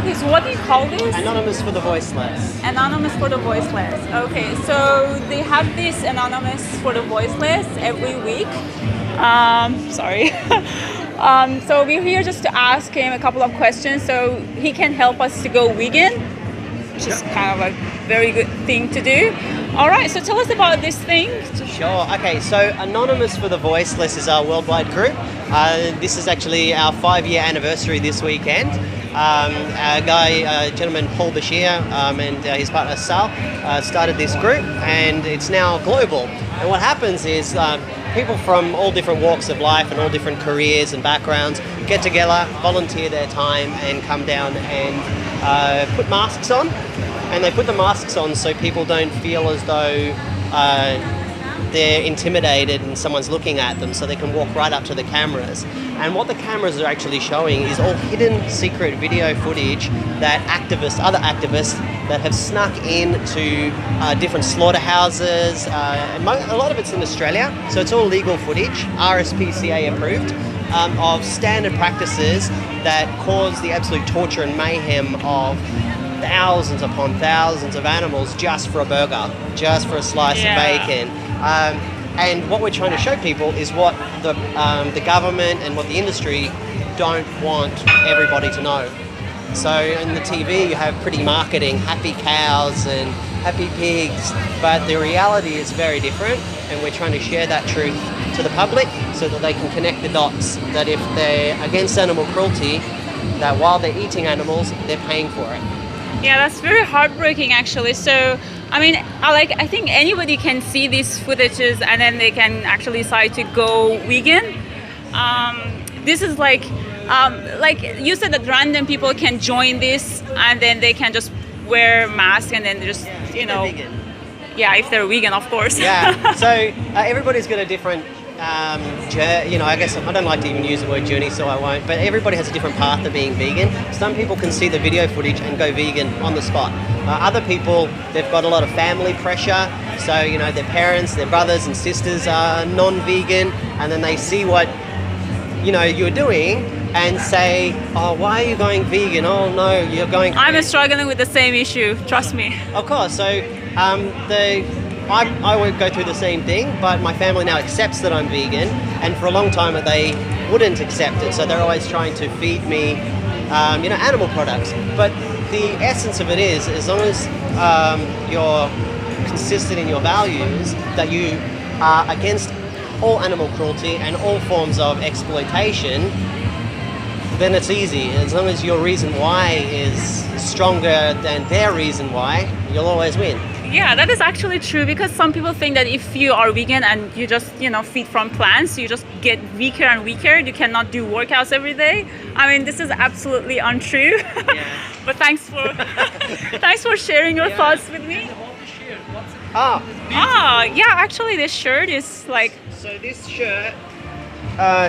Okay, so what do you call this? Anonymous for the Voiceless. Anonymous for the Voiceless. Okay, so they have this Anonymous for the Voiceless every week. Sorry. So we're here just to ask him a couple of questions so he can help us to go vegan, which is kind of a very good thing to do. All right, so tell us about this thing. Sure. Okay, so Anonymous for the Voiceless is our worldwide group. This is actually our 5-year anniversary this weekend. A gentleman, Paul Bashir, and his partner Sal started this group, and it's now global. And what happens is people from all different walks of life and all different careers and backgrounds get together, volunteer their time, and come down and put masks on. And they put the masks on so people don't feel as though they're intimidated and someone's looking at them, so they can walk right up to the cameras. And what the cameras are actually showing is all hidden secret video footage that other activists that have snuck into different slaughterhouses. A lot of it's in Australia, so it's all legal footage, RSPCA approved, of standard practices that cause the absolute torture and mayhem of thousands upon thousands of animals just for a burger, just for a slice of bacon. And what we're trying to show people is what the government and what the industry don't want everybody to know. So in the TV you have pretty marketing, happy cows and happy pigs, but the reality is very different, and we're trying to share that truth to the public so that they can connect the dots, that if they're against animal cruelty, that while they're eating animals, they're paying for it. Yeah, that's very heartbreaking actually. So, I mean, I think anybody can see these footages and then they can actually decide to go vegan. This is like you said that random people can join this and then they can just wear masks and then just, you know. If they're vegan. Yeah, if they're vegan, of course. Yeah, so everybody's got a different I guess I don't like to even use the word journey, so I won't, but everybody has a different path of being vegan. Some people can see the video footage and go vegan on the spot. Other people, they've got a lot of family pressure, so their parents, their brothers and sisters are non-vegan, and then they see what you're doing and say, oh, why are you going vegan? Oh no, you're going... I'm struggling with the same issue, trust me. Of course, so I won't go through the same thing, but my family now accepts that I'm vegan, and for a long time they wouldn't accept it, so they're always trying to feed me, animal products. But the essence of it is, as long as you're consistent in your values, that you are against all animal cruelty and all forms of exploitation, then it's easy. As long as your reason why is stronger than their reason why, you'll always win. Yeah, that is actually true, because some people think that if you are vegan and you just, feed from plants, you just get weaker and weaker. You cannot do workouts every day. I mean, this is absolutely untrue. Yeah. But thanks for sharing your thoughts with me. Yeah, actually this shirt is like... So this shirt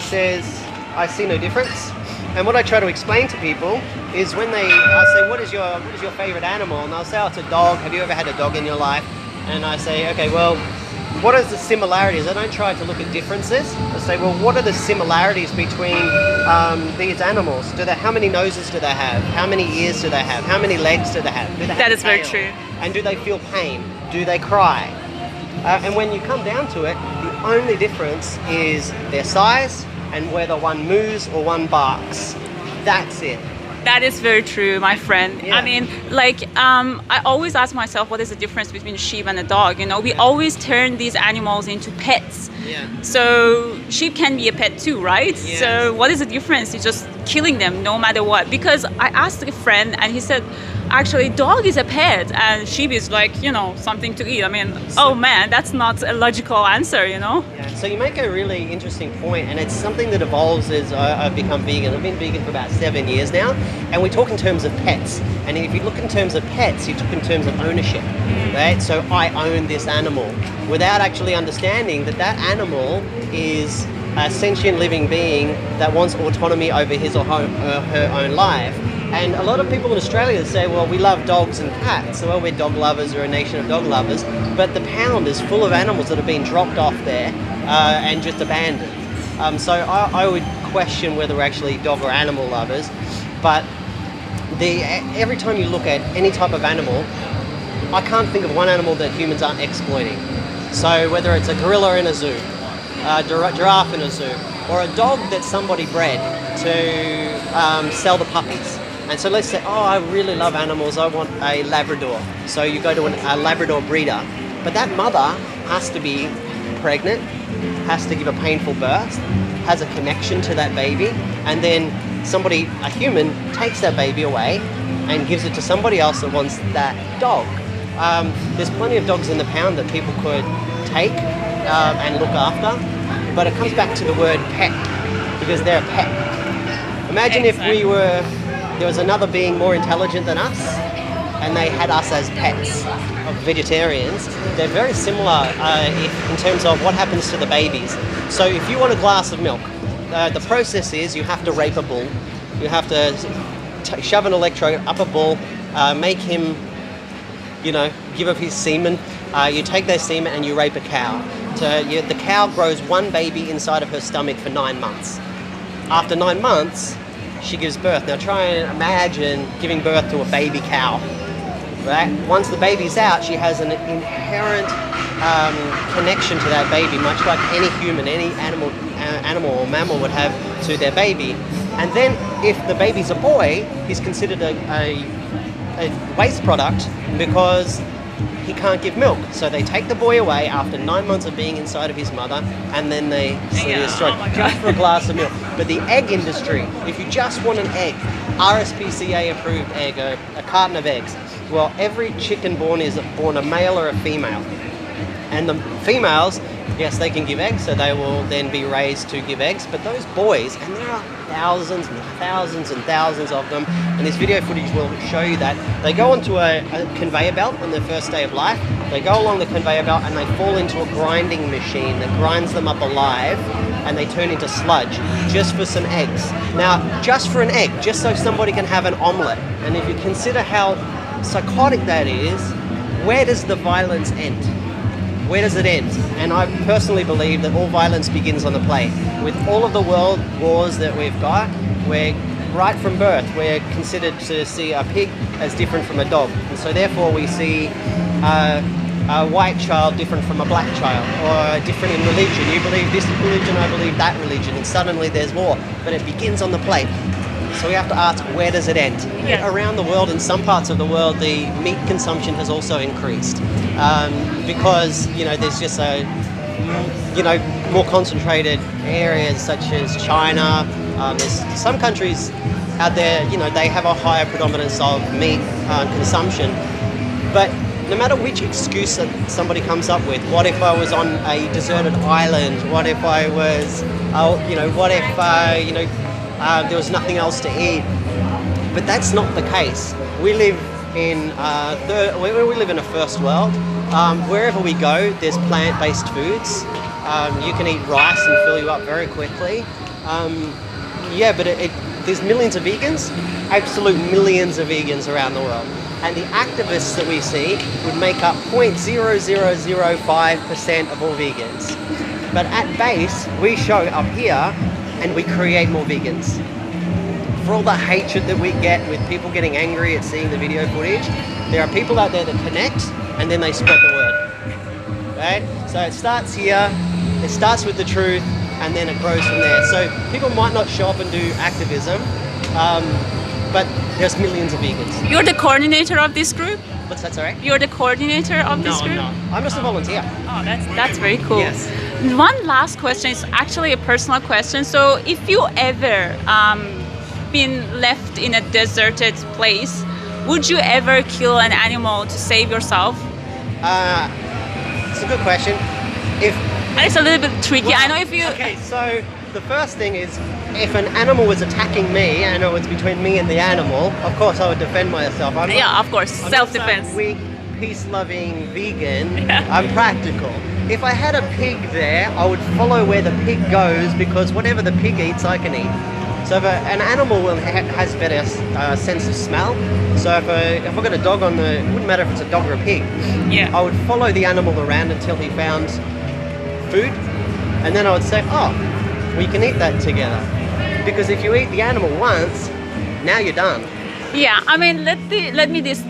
says, I see no difference. And what I try to explain to people is when I say, what is your favorite animal? And they'll say, oh, it's a dog. Have you ever had a dog in your life? And I say, okay, well, what is the similarities? I don't try to look at differences. I say, well, what are the similarities between these animals? How many noses do they have? How many ears do they have? How many legs do they have? That is very true. And do they feel pain? Do they cry? And when you come down to it, the only difference is their size and whether one moves or one barks. That's it. That is very true, my friend. Yeah. I mean, I always ask myself, what is the difference between a sheep and a dog? We always turn these animals into pets. Yeah. So sheep can be a pet too, right? Yes. So what is the difference? You're just killing them no matter what. Because I asked a friend and he said, actually, dog is a pet and sheep is like, something to eat. I mean, oh man, that's not a logical answer, Yeah. So you make a really interesting point, and it's something that evolves as I've become vegan. I've been vegan for about 7 years now, and we talk in terms of pets. And if you look in terms of pets, you talk in terms of ownership, right? So I own this animal without actually understanding that animal is a sentient living being that wants autonomy over his or her own life. And a lot of people in Australia say, well, we love dogs and cats. Well, we're dog lovers, we're a nation of dog lovers. But the pound is full of animals that have been dropped off there and just abandoned. So I would question whether we're actually dog or animal lovers. But every time you look at any type of animal, I can't think of one animal that humans aren't exploiting. So whether it's a gorilla in a zoo, a giraffe in a zoo, or a dog that somebody bred to sell the puppies. And so let's say, oh, I really love animals, I want a Labrador. So you go to a Labrador breeder, but that mother has to be pregnant, has to give a painful birth, has a connection to that baby, and then a human, takes that baby away and gives it to somebody else that wants that dog. There's plenty of dogs in the pound that people could take and look after, but it comes back to the word pet, because they're a pet. Imagine if there was another being more intelligent than us, and they had us as pets of vegetarians. They're very similar in terms of what happens to the babies. So if you want a glass of milk, the process is you have to rape a bull. You have to shove an electrode up a bull, make him, give up his semen. You take their semen and you rape a cow. The cow grows one baby inside of her stomach for 9 months. After 9 months, she gives birth. Now try and imagine giving birth to a baby cow. Right? Once the baby's out, she has an inherent connection to that baby, much like any human, any animal or mammal would have to their baby. And then if the baby's a boy, he's considered a waste product because he can't give milk. So they take the boy away after 9 months of being inside of his mother, and then they destroy just for a glass of milk. But the egg industry, if you just want an egg, RSPCA approved egg, a carton of eggs, well, every chicken born is born a male or a female. And the females, yes, they can give eggs, so they will then be raised to give eggs. But those boys, and there are thousands and thousands and thousands of them, and this video footage will show you that, they go onto a conveyor belt on their first day of life. They go along the conveyor belt and they fall into a grinding machine that grinds them up alive, and they turn into sludge just for some eggs. Now, just for an egg, just so somebody can have an omelette. And if you consider how psychotic that is, where does the violence end? Where does it end? And I personally believe that all violence begins on the plate. With all of the world wars that we've got, we're right from birth, we're considered to see a pig as different from a dog. And so therefore we see a white child different from a black child, or different in religion. You believe this religion, I believe that religion, and suddenly there's war. But it begins on the plate. So we have to ask, where does it end? Yes. Around the world, in some parts of the world, the meat consumption has also increased because there's just more concentrated areas such as China. There's some countries out there, they have a higher predominance of meat consumption. But no matter which excuse that somebody comes up with, what if I was on a deserted island? What if I was, what if there was nothing else to eat? But that's not the case. We live in we live in a first world. Wherever we go, there's plant-based foods. You can eat rice and fill you up very quickly. But there's millions of vegans, absolute millions of vegans around the world. And the activists that we see would make up 0.0005% of all vegans. But at base, we show up here and we create more vegans. For all the hatred that we get with people getting angry at seeing the video footage, there are people out there that connect and then they spread the word. Right? So it starts here, it starts with the truth, and then it grows from there. So people might not show up and do activism, but there's millions of vegans. You're the coordinator of this group? What's that, sorry? You're the coordinator of this group? No, I'm just a volunteer. Oh, that's very cool. Yes. One last question is actually a personal question. So if you ever been left in a deserted place, would you ever kill an animal to save yourself? It's a good question. And it's a little bit tricky. Well, I know if you... Okay, so the first thing is, if an animal was attacking me and it was between me and the animal, of course I would defend myself. Yeah, of course, I'm self-defense. not some weak, peace-loving vegan. I'm practical. If I had a pig there, I would follow where the pig goes, because whatever the pig eats, I can eat. So if an animal has better sense of smell, so if I've got a dog it wouldn't matter if it's a dog or a pig, Yeah. I would follow the animal around until he found food, and then I would say, oh, we can eat that together. Because if you eat the animal once, now you're done. Yeah, I mean,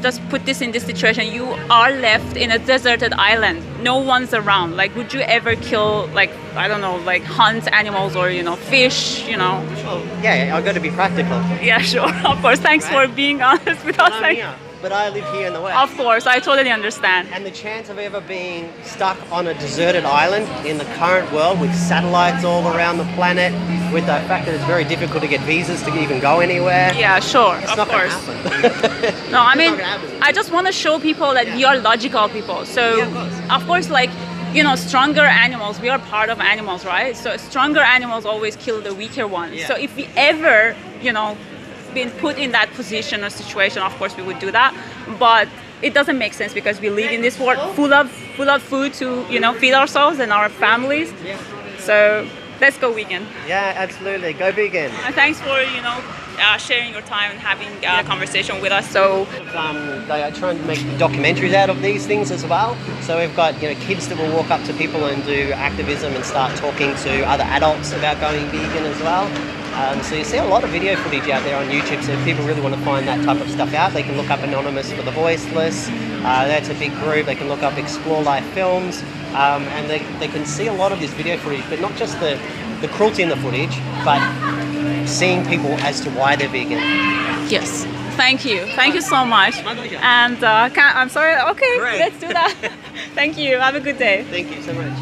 just put this in this situation. You are left in a deserted island. No one's around. Like, would you ever kill, like, I don't know, like hunt animals or fish? Well, yeah, I've got to be practical. Yeah, sure. Of course. Thanks for being honest with us. I'm here, but I live here in the West. Of course, I totally understand. And the chance of ever being stuck on a deserted island in the current world with satellites all around the planet, with the fact that it's very difficult to get visas to even go anywhere. Yeah, sure. It's Of not going to course. happen. No, I mean, not gonna happen. I just want to show people that we are logical people. So, Yeah, of course, like, stronger animals, we are part of animals, right? So stronger animals always kill the weaker ones. Yeah. So if we ever, been put in that position or situation, of course we would do that. But it doesn't make sense because we live in this world full of food to, feed ourselves and our families. Yeah. So let's go vegan. Yeah, absolutely. Go vegan. And thanks for, sharing your time and having a conversation with us. So They are trying to make documentaries out of these things as well. So we've got kids that will walk up to people and do activism and start talking to other adults about going vegan as well. So you see a lot of video footage out there on YouTube. So if people really want to find that type of stuff out, they can look up Anonymous for the Voiceless. That's a big group. They can look up Explore Life Films, and they can see a lot of this video footage, but not just the cruelty in the footage, but seeing people as to why they're vegan. yes, thank you so much. My pleasure. And I'm sorry. Okay, Great. let's do that. Thank you. Have a good day. Thank you so much.